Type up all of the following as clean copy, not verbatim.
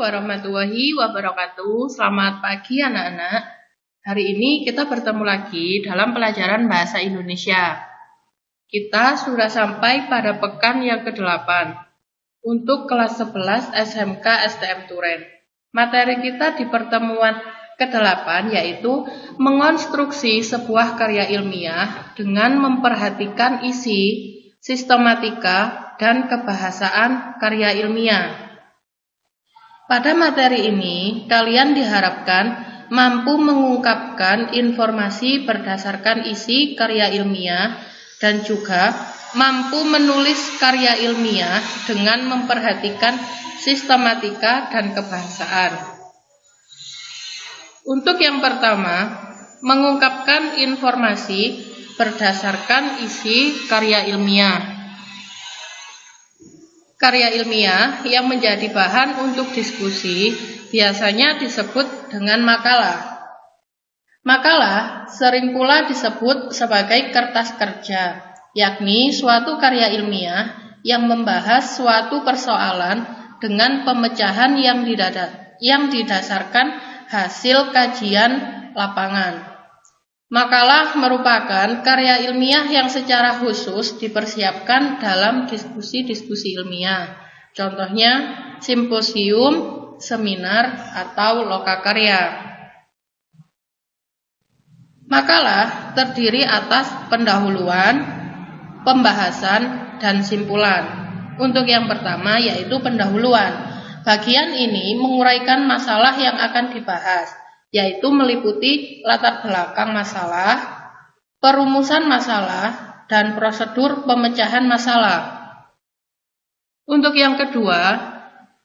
warahmatullahi wabarakatuh. Selamat pagi anak-anak. Hari ini kita bertemu lagi dalam pelajaran Bahasa Indonesia. Kita sudah sampai pada pekan yang ke-8 untuk kelas 11 SMK STM Turen. Materi kita di pertemuan ke-8 yaitu mengonstruksi sebuah karya ilmiah dengan memperhatikan isi, sistematika, dan kebahasaan karya ilmiah. Pada materi ini, kalian diharapkan mampu mengungkapkan informasi berdasarkan isi karya ilmiah dan juga mampu menulis karya ilmiah dengan memperhatikan sistematika dan kebahasaan. Untuk yang pertama, mengungkapkan informasi berdasarkan isi karya ilmiah. Karya ilmiah yang menjadi bahan untuk diskusi biasanya disebut dengan makalah. Makalah sering pula disebut sebagai kertas kerja, yakni suatu karya ilmiah yang membahas suatu persoalan dengan pemecahan yang didasarkan hasil kajian lapangan. Makalah merupakan karya ilmiah yang secara khusus dipersiapkan dalam diskusi-diskusi ilmiah. Contohnya simposium, seminar, atau lokakarya. Makalah terdiri atas pendahuluan, pembahasan, dan simpulan. Untuk yang pertama yaitu pendahuluan. Bagian ini menguraikan masalah yang akan dibahas, yaitu meliputi latar belakang masalah, perumusan masalah, dan prosedur pemecahan masalah. Untuk yang kedua,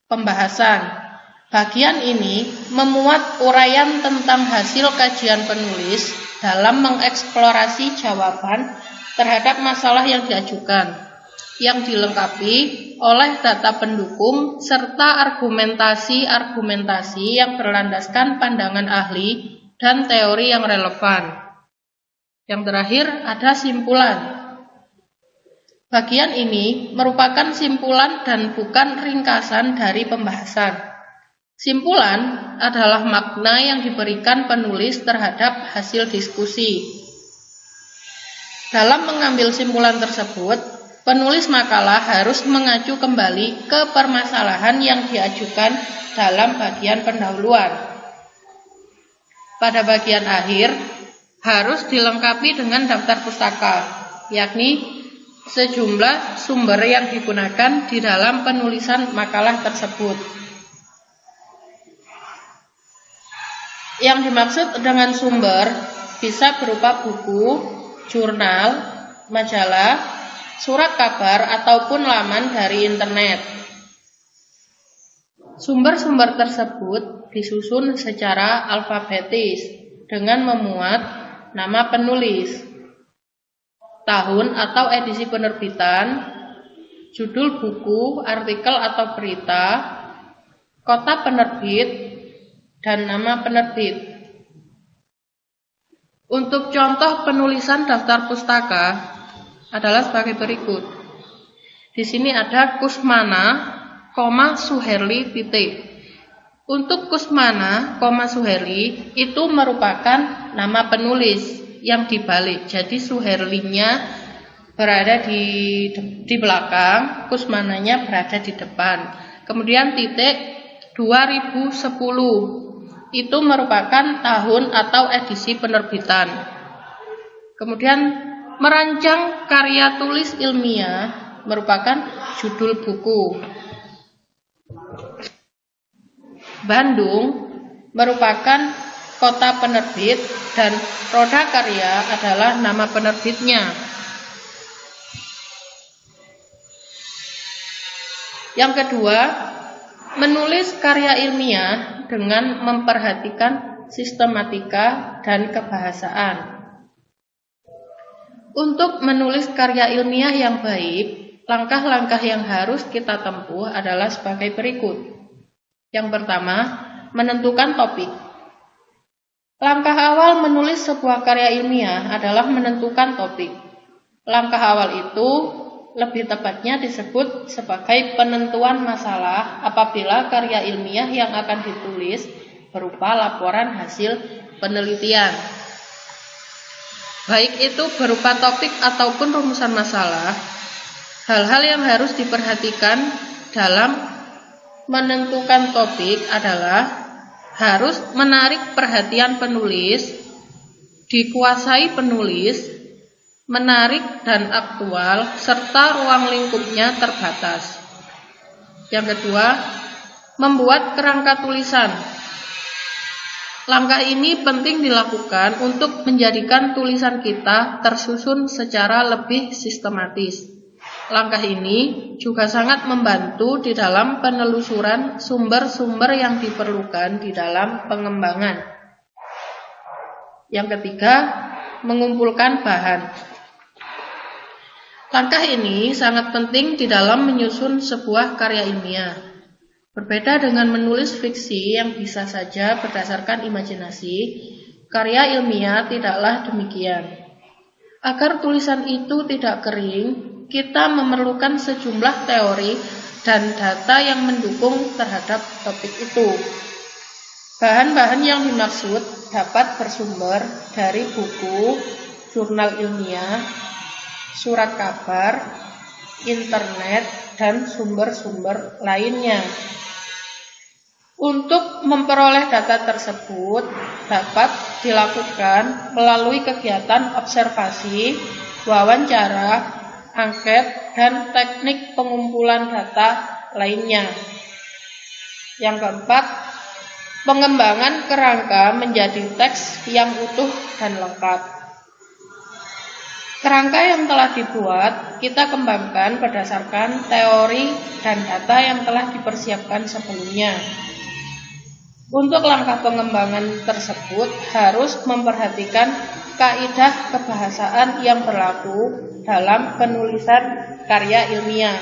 pembahasan. Bagian ini memuat uraian tentang hasil kajian penulis dalam mengeksplorasi jawaban terhadap masalah yang diajukan, yang dilengkapi oleh data pendukung serta argumentasi-argumentasi yang berlandaskan pandangan ahli dan teori yang relevan. Yang terakhir ada simpulan. Bagian ini merupakan simpulan dan bukan ringkasan dari pembahasan. Simpulan adalah makna yang diberikan penulis terhadap hasil diskusi. Dalam mengambil simpulan tersebut, penulis makalah harus mengacu kembali ke permasalahan yang diajukan dalam bagian pendahuluan. Pada bagian akhir, harus dilengkapi dengan daftar pustaka, yakni sejumlah sumber yang digunakan di dalam penulisan makalah tersebut. Yang dimaksud dengan sumber bisa berupa buku, jurnal, majalah, surat kabar, ataupun laman dari internet. Sumber-sumber tersebut disusun secara alfabetis dengan memuat nama penulis, tahun atau edisi penerbitan, judul buku, artikel atau berita, kota penerbit, dan nama penerbit. Untuk contoh penulisan daftar pustaka adalah sebagai berikut. Di sini ada Kusmana, Suherli, titik. Untuk Kusmana, Suherli itu merupakan nama penulis yang dibalik. Jadi Suherlinya berada di belakang, Kusmananya berada di depan. Kemudian titik 2010 itu merupakan tahun atau edisi penerbitan. Kemudian merancang karya tulis ilmiah merupakan judul buku. Bandung merupakan kota penerbit dan Roda Karya adalah nama penerbitnya. Yang kedua, menulis karya ilmiah dengan memperhatikan sistematika dan kebahasaan. Untuk menulis karya ilmiah yang baik, langkah-langkah yang harus kita tempuh adalah sebagai berikut. Yang pertama, menentukan topik. Langkah awal menulis sebuah karya ilmiah adalah menentukan topik. Langkah awal itu lebih tepatnya disebut sebagai penentuan masalah apabila karya ilmiah yang akan ditulis berupa laporan hasil penelitian. Baik itu berupa topik ataupun rumusan masalah, hal-hal yang harus diperhatikan dalam menentukan topik adalah harus menarik perhatian penulis, dikuasai penulis, menarik dan aktual, serta ruang lingkupnya terbatas. Yang kedua, membuat kerangka tulisan. Langkah ini penting dilakukan untuk menjadikan tulisan kita tersusun secara lebih sistematis. Langkah ini juga sangat membantu di dalam penelusuran sumber-sumber yang diperlukan di dalam pengembangan. Yang ketiga, mengumpulkan bahan. Langkah ini sangat penting di dalam menyusun sebuah karya ilmiah. Berbeda dengan menulis fiksi yang bisa saja berdasarkan imajinasi, karya ilmiah tidaklah demikian. Agar tulisan itu tidak kering, kita memerlukan sejumlah teori dan data yang mendukung terhadap topik itu. Bahan-bahan yang dimaksud dapat bersumber dari buku, jurnal ilmiah, surat kabar, internet, dan sumber-sumber lainnya. Untuk memperoleh data tersebut dapat dilakukan melalui kegiatan observasi, wawancara, angket, dan teknik pengumpulan data lainnya. Yang keempat, pengembangan kerangka menjadi teks yang utuh dan lengkap. Kerangka yang telah dibuat kita kembangkan berdasarkan teori dan data yang telah dipersiapkan sebelumnya. Untuk langkah pengembangan tersebut harus memperhatikan kaidah kebahasaan yang berlaku dalam penulisan karya ilmiah.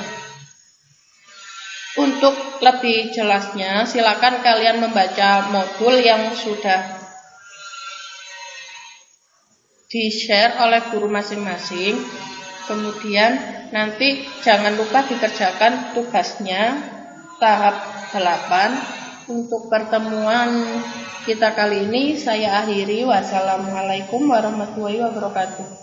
Untuk lebih jelasnya, silakan kalian membaca modul yang sudah di-share oleh guru masing-masing. Kemudian nanti jangan lupa dikerjakan tugasnya tahap 8. Untuk pertemuan kita kali ini saya akhiri. Wassalamualaikum warahmatullahi wabarakatuh.